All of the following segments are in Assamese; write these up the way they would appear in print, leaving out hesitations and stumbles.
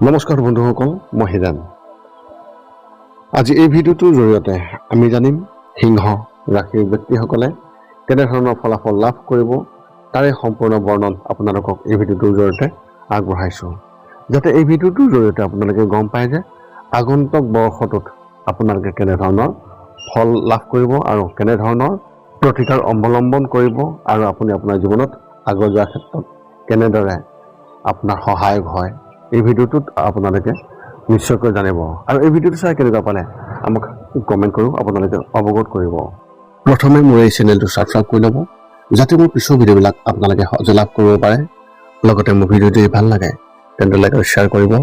নমস্কাৰ বন্ধুসকল, মই হিৰাণ। আজি এই ভিডিঅ'টোৰ জৰিয়তে আমি জানিম সিংহ ৰাশিৰ ব্যক্তিসকলে কেনেধৰণৰ ফলাফল লাভ কৰিব, তাৰে সম্পূৰ্ণ বৰ্ণন আপোনালোকক এই ভিডিঅ'টোৰ জৰিয়তে আগবঢ়াইছোঁ, যাতে এই ভিডিঅ'টোৰ জৰিয়তে আপোনালোকে গম পায় যে আগন্তুক বৰ্ষটোত আপোনালোকে কেনেধৰণৰ ফল লাভ কৰিব আৰু কেনেধৰণৰ প্ৰতিকাৰ অৱলম্বন কৰিব আৰু আপুনি আপোনাৰ জীৱনত আগুৱাই যোৱাৰ ক্ষেত্ৰত কেনেদৰে আপোনাৰ সহায়ক হয়। এই ভিডিঅ'টোত আপোনালোকে নিশ্চয়কৈ জানিব আৰু এই ভিডিঅ'টো চাই কেনেকুৱা পালে আমাক কমেণ্ট কৰোঁ, আপোনালোকে অৱগত কৰিব। প্ৰথমে মোৰ এই চেনেলটো ছাবস্ক্ৰাইব কৰি ল'ব, যাতে মোৰ পিছৰ ভিডিঅ'বিলাক আপোনালোকে সহজে লাভ কৰিব পাৰে। লগতে মোৰ ভিডিঅ'টো যদি ভাল লাগে তেন্তে লাইক আৰু শ্বেয়াৰ কৰিব,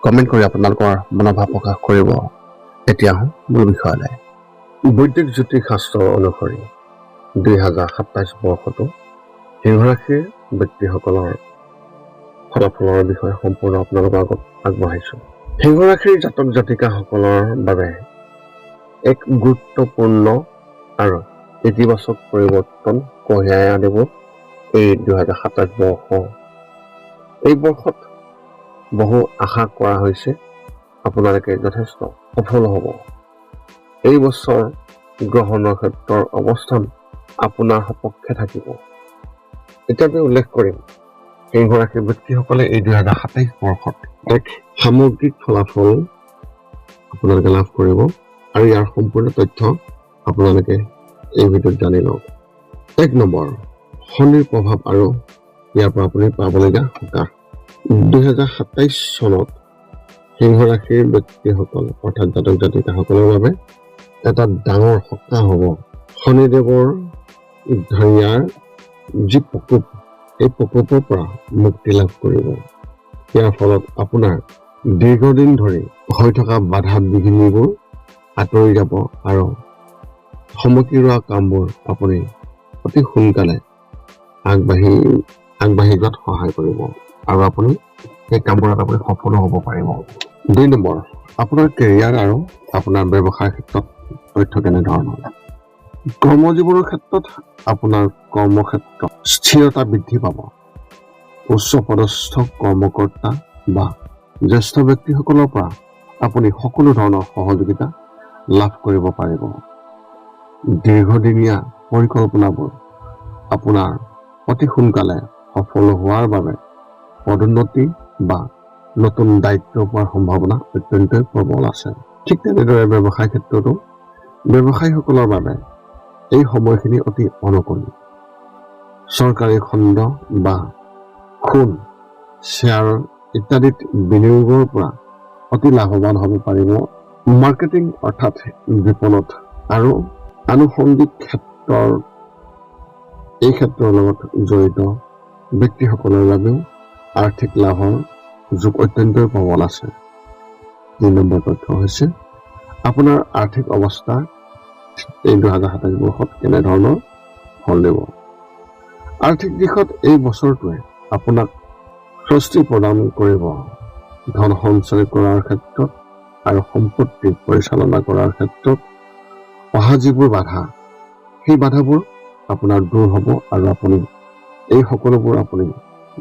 কমেণ্ট কৰি আপোনালোকৰ মনোভাৱ প্ৰকাশ কৰিব। এতিয়া মূল বিষয়লৈ। বৈদিক জ্যোতিষশাস্ত্ৰ অনুসৰি 2027 বৰ্ষটো সিংহ ৰাশিৰ ব্যক্তিসকলৰ ফলাফলৰ বিষয়ে সম্পূৰ্ণ আপোনালোকৰ আগত আগবঢ়াইছোঁ। সিংহ ৰাশিৰ জাতক জাতিকাসকলৰ বাবে এক গুৰুত্বপূৰ্ণ আৰু ইতিবাচক পৰিৱৰ্তন কঢ়িয়াই আনিব এই 2027 বৰ্ষ। এই বৰ্ষত বহু আশা কৰা হৈছে আপোনালোকে যথেষ্ট সফল হ'ব। এই বছৰ গ্ৰহণৰ ক্ষেত্ৰৰ অৱস্থান আপোনাৰ সপক্ষে থাকিব। এতিয়া আমি উল্লেখ কৰিম সিংহ ৰাশিৰ ব্যক্তিসকলে এই 2027 বৰ্ষত এক সামগ্ৰিক ফলাফল আপোনালোকে লাভ কৰিব আৰু ইয়াৰ সম্পূৰ্ণ তথ্য আপোনালোকে এই ভিডিঅ'ত জানি লওক। 1 নম্বৰ, শনিৰ প্ৰভাৱ আৰু ইয়াৰ পৰা আপুনি পাবলগীয়া সকাহ। 2027 চনত সিংহ ৰাশিৰ ব্যক্তিসকল অৰ্থাৎ জাতক জাতিকাসকলৰ বাবে এটা ডাঙৰ সকাহ হ'ব। শনিদেৱৰ ইয়াৰ যি প্ৰকোপ, এই প্ৰকোপৰ পৰা মুক্তি লাভ কৰিব। ইয়াৰ ফলত আপোনাৰ দীৰ্ঘদিন ধৰি হৈ থকা বাধা বিঘিনিবোৰ আঁতৰি যাব আৰু সমকি ৰোৱা কামবোৰ আপুনি অতি সোনকালে আগবাঢ়ি যোৱাত সহায় কৰিব আৰু আপুনি সেই কামবোৰত আপুনি সফল হ'ব পাৰিব। 2 নম্বৰ, আপোনাৰ কেৰিয়াৰ আৰু আপোনাৰ ব্যৱসায়ৰ ক্ষেত্ৰত তথ্য কেনেধৰণৰ। কৰ্মজীৱনৰ ক্ষেত্ৰত আপোনাৰ কৰ্মক্ষেত্ৰত স্থিৰতা বৃদ্ধি পাব। উচ্চ পদস্থ কৰ্মকৰ্তা বা জ্যেষ্ঠ ব্যক্তিসকলৰ পৰা আপুনি সকলো ধৰণৰ সহযোগিতা লাভ কৰিব পাৰিব। দীৰ্ঘদিনীয়া পৰিকল্পনাবোৰ আপোনাৰ অতি সোনকালে সফল হোৱাৰ বাবে পদোন্নতি বা নতুন দায়িত্ব পোৱাৰ সম্ভাৱনা অত্যন্তই প্ৰবল আছে। ঠিক তেনেদৰে ব্যৱসায় ক্ষেত্ৰতো ব্যৱসায়ীসকলৰ বাবে এই সময়খিনি অতি অনুকূল। চৰকাৰী খণ্ড বা সোণ, শ্বেয়াৰ ইত্যাদিত বিনিয়োগৰ পৰা অতি লাভৱান হ'ব পাৰিব। মাৰ্কেটিং অৰ্থাৎ বিপণত আৰু আনুষংগিক এই ক্ষেত্ৰৰ লগত জড়িত ব্যক্তিসকলৰ বাবেও আৰ্থিক লাভৰ যোগ অত্যন্তই প্ৰবল আছে। 3 নম্বৰ তথ্য হৈছে আপোনাৰ আৰ্থিক অৱস্থা এই 2027 বৰ্ষত কেনেধৰণৰ ফল দিব। আৰ্থিক দিশত এই বছৰটোৱে আপোনাক স্বস্তি প্ৰদান কৰিব। ধন সঞ্চয় কৰাৰ ক্ষেত্ৰত আৰু সম্পত্তি পৰিচালনা কৰাৰ ক্ষেত্ৰত অহা যিবোৰ বাধা, সেই বাধাবোৰ আপোনাৰ দূৰ হ'ব আৰু আপুনি এই সকলোবোৰ আপুনি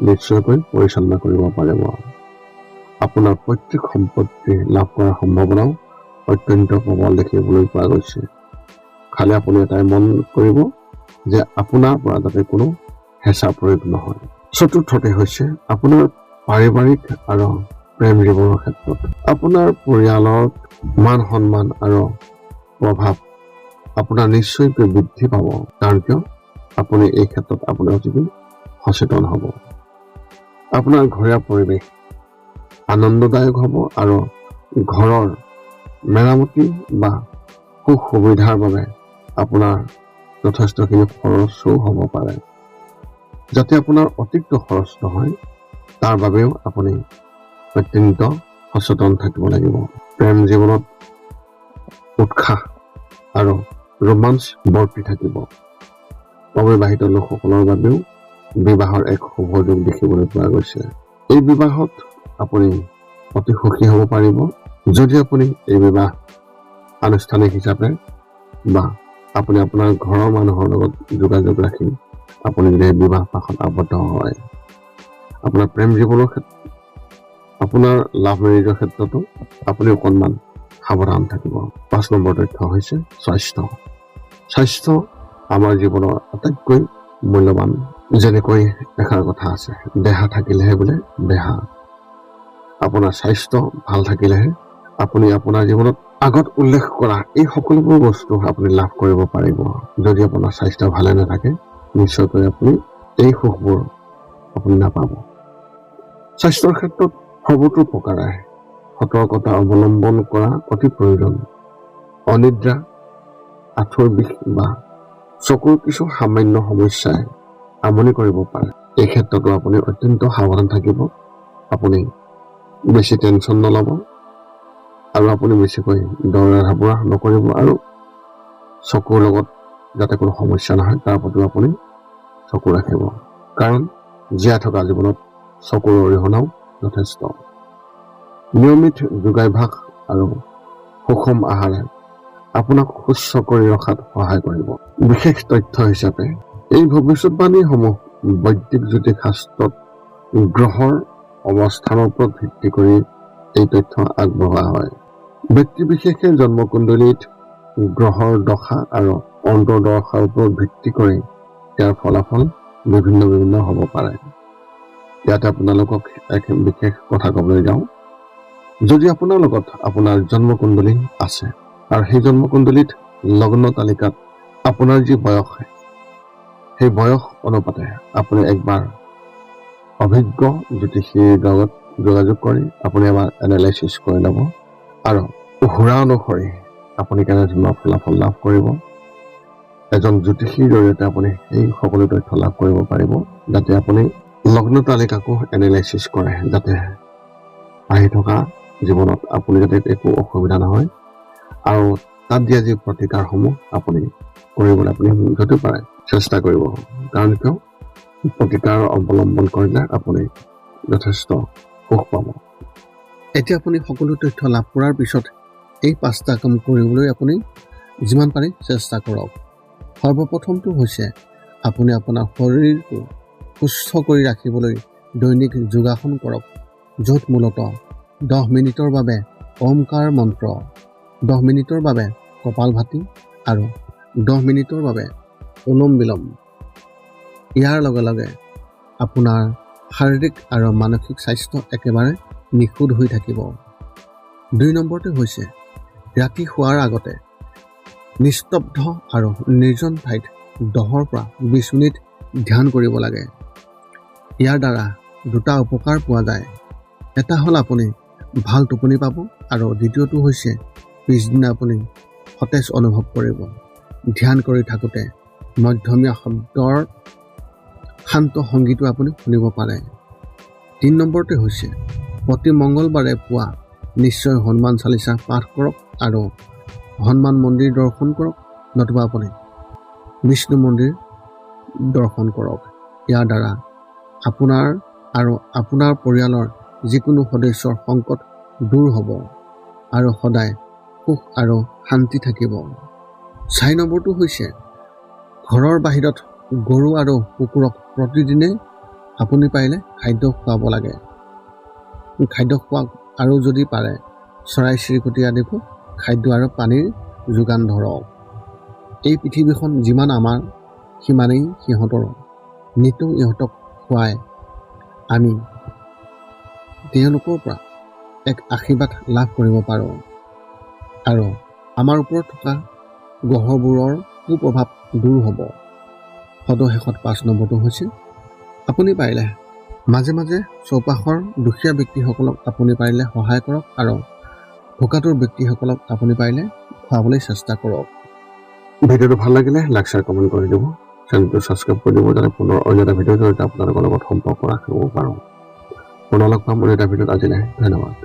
নিশ্চয়কৈ পৰিচালনা কৰিব পাৰিব। আপোনাৰ পৈতৃক সম্পত্তি লাভ কৰাৰ সম্ভাৱনাও অত্যন্ত প্ৰবল দেখিবলৈ পোৱা গৈছে। খালি আপুনি এটাই মন কৰিব যে আপোনাৰ পৰা যাতে কোনো হেঁচা প্ৰয়োগ নহয়। চতুৰ্থতে হৈছে আপোনাৰ পাৰিবাৰিক আৰু প্ৰেম জীৱনৰ ক্ষেত্ৰত আপোনাৰ পৰিয়ালৰ মান সন্মান আৰু প্ৰভাৱ আপোনাৰ নিশ্চয়কৈ বৃদ্ধি পাব, কাৰণ কিয় আপুনি এই ক্ষেত্ৰত আপোনাৰ অতি সচেতন হ'ব। আপোনাৰ ঘৰুৱা পৰিৱেশ আনন্দদায়ক হ'ব আৰু ঘৰৰ মেৰামতি বা সুখ সুবিধাৰ বাবে আপোনাৰ যথেষ্টখিনি খৰচো হ'ব পাৰে। যাতে আপোনাৰ অতিৰিক্ত খৰচ নহয় তাৰ বাবেও আপুনি অত্যন্ত সচেতন থাকিব লাগিব। প্ৰেম জীৱনত উৎসাহ আৰু ৰোমাঞ্চ বৰ্তি থাকিব। অবিবাহিত লোকসকলৰ বাবেও বিবাহৰ এক শুভযোগ দেখিবলৈ পোৱা গৈছে। এই বিবাহত আপুনি অতি সুখী হ'ব পাৰিব যদি আপুনি এই বিবাহ আনুষ্ঠানিক হিচাপে বা আপুনি আপোনাৰ ঘৰৰ মানুহৰ লগত যোগাযোগ ৰাখি আপুনি যদি বিবাহ পাশত আবদ্ধ হয়। আপোনাৰ প্ৰেম জীৱনৰ ক্ষেত্ৰত আপোনাৰ লাভ মেৰিজৰ ক্ষেত্ৰতো আপুনি অকণমান সাৱধান থাকিব। 5 নম্বৰ তথ্য হৈছে স্বাস্থ্য। স্বাস্থ্য আমাৰ জীৱনৰ আটাইতকৈ মূল্যৱান। যেনেকৈ এষাৰ কথা আছে, দেহা থাকিলেহে বোলে বেহা। আপোনাৰ স্বাস্থ্য ভাল থাকিলেহে আপুনি আপোনাৰ জীৱনত আগত উল্লেখ কৰা এই সকলোবোৰ বস্তু আপুনি লাভ কৰিব পাৰিব। যদি আপোনাৰ স্বাস্থ্য ভালে নাথাকে নিশ্চয়কৈ আপুনি এই সুখবোৰ আপুনি নাপাব। স্বাস্থ্যৰ ক্ষেত্ৰত সৰ্বতো প্ৰকাৰে সতৰ্কতা অৱলম্বন কৰা অতি প্ৰয়োজন। অনিদ্ৰা, আঁঠুৰ বিষ বা চকুৰ কিছু সামান্য সমস্যাই আমনি কৰিব পাৰে। এই ক্ষেত্ৰতো আপুনি অত্যন্ত সাৱধান থাকিব। আপুনি বেছি টেনশ্যন নল'ব আৰু আপুনি বেছিকৈ দৌৰা ধাপৰা নকৰিব আৰু চকুৰ লগত যাতে কোনো সমস্যা নহয় তাৰ প্ৰতিও আপুনি চকু ৰাখিব। কাৰণ জীয়াই থকা জীৱনত চকুৰ অৰিহণাও যথেষ্ট। নিয়মিত যোগাভ্যাস আৰু সুষম আহাৰে আপোনাক সুস্থ কৰি ৰখাত সহায় কৰিব। বিশেষ তথ্য হিচাপে এই ভৱিষ্যতবাণীসমূহ বৈদিক জ্যোতিষশাস্ত্ৰত গ্ৰহৰ অৱস্থানৰ ওপৰত ভিত্তি কৰি এই তথ্য আগবঢ়োৱা হয়। ব্যক্তি বিশেষে জন্মকুণ্ডলীত গ্ৰহৰ দশা আৰু অন্তৰ্দশাৰ ওপৰত ভিত্তি কৰি ইয়াৰ ফলাফল বিভিন্ন হ'ব পাৰে। ইয়াতে আপোনালোকক এক বিশেষ কথা ক'বলৈ যাওঁ। যদি আপোনাৰ লগত আপোনাৰ জন্মকুণ্ডলী আছে আৰু সেই জন্মকুণ্ডলীত লগ্ন তালিকাত আপোনাৰ যি বয়স সেই বয়স অনুপাতে আপুনি একবাৰ অভিজ্ঞ জ্যোতিষীৰ লগত যোগাযোগ কৰি আপুনি এবাৰ এনালাইচিছ কৰি ল'ব আৰু সুৰা অনুসৰি আপুনি কেনেধৰণৰ ফলাফল লাভ কৰিব। এজন জ্যোতিষীৰ জৰিয়তে আপুনি সেই সকলো তথ্য লাভ কৰিব পাৰিব, যাতে আপুনি লগ্ন তালিকাকো এনালাইচিছ কৰে, যাতে আহি থকা জীৱনত আপুনি যাতে একো অসুবিধা নহয় আৰু তাত দিয়া যি প্ৰতিকাৰসমূহ আপুনি কৰিবলৈ আপুনি যদি পাৰে চেষ্টা কৰিব। কাৰণ কিয় প্ৰতিকাৰ অৱলম্বন কৰিলে আপুনি যথেষ্ট সুখ পাব। এতিয়া আপুনি সকলো তথ্য লাভ কৰাৰ পিছত এই 5টা কাম কৰিবলৈ আপুনি যিমান পাৰে চেষ্টা কৰক। সৰ্বপ্ৰথমটো হৈছে আপুনি আপোনাৰ শৰীৰটো সুস্থ কৰি ৰাখিবলৈ দৈনিক যোগাসন কৰক, য'ত মূলতঃ 10 মিনিটৰ বাবে ওমকাৰ মন্ত্ৰ, 10 মিনিটৰ বাবে কপালভাতি আৰু 10 মিনিটৰ বাবে অনুলোম বিলোম। ইয়াৰ লগে লগে আপোনাৰ শাৰীৰিক আৰু মানসিক স্বাস্থ্য একেবাৰে নিখুঁত হৈ থাকিব। 2 নম্বৰতে হৈছে ৰাতি শোৱাৰ আগতে নিস্তব্ধ আৰু নিৰ্জন ঠাইত 10ৰ পৰা 20 মিনিট ধ্যান কৰিব লাগে। ইয়াৰ দ্বাৰা 2টা উপকাৰ পোৱা যায়। এটা হ'ল আপুনি ভাল টোপনি পাব আৰু দ্বিতীয়টো হৈছে পিছদিনা আপুনি সতেজ অনুভৱ কৰিব। ধ্যান কৰি থাকোঁতে মধ্যমীয়া শব্দৰ শান্ত সংগীতো আপুনি শুনিব পাৰে। 3 নম্বৰতে হৈছে প্ৰতি মংগলবাৰে পুৱা নিশ্চয় হনুমান চালিচা পাঠ কৰক আৰু হনুমান মন্দিৰ দৰ্শন কৰক, নতুবা আপুনি বিষ্ণু মন্দিৰ দৰ্শন কৰক। ইয়াৰ দ্বাৰা আপোনাৰ আৰু আপোনাৰ পৰিয়ালৰ যিকোনো সদস্যৰ সংকট দূৰ হ'ব আৰু সদায় সুখ আৰু শান্তি থাকিব। 4 নম্বৰটো হৈছে ঘৰৰ বাহিৰত গৰু আৰু কুকুৰক প্ৰতিদিনে আপুনি পাৰিলে খাদ্য খুৱাব লাগে। খাদ্য খোৱাক আৰু যদি পাৰে চৰাই চিৰিকটি আদিকো খাদ্য আৰু পানীৰ যোগান ধৰক। এই পৃথিৱীখন যিমান আমাৰ সিমানেই সিহঁতৰ। নিতৌ ইহঁতক খুৱাই আমি তেওঁলোকৰ পৰা এক আশীৰ্বাদ লাভ কৰিব পাৰোঁ আৰু আমাৰ ওপৰত থকা গ্ৰহবোৰৰ কুপ্ৰভাৱ দূৰ হ'ব। সদশেষত 5 নম্বৰটো হৈছে আপুনি পাৰিলে মাজে মাজে চৌপাশৰ দুখীয়া ব্যক্তিসকলক আপুনি পাৰিলে সহায় কৰক আৰু ভোকাতুৰ ব্যক্তিসকলক আপুনি পাৰিলে খুৱাবলৈ চেষ্টা কৰক। ভিডিঅ'টো ভাল লাগিলে লাইক শ্বেয়াৰ কমেণ্ট কৰি দিব, চেনেলটো ছাবস্ক্ৰাইব কৰি দিব, যাতে পুনৰ অন্য এটা ভিডিঅ'ৰ জৰিয়তে আপোনালোকৰ লগত সম্পৰ্ক ৰাখিব পাৰোঁ। পুনৰ লগ পাম অন্য এটা ভিডিঅ'ত। আজিলৈ ধন্যবাদ।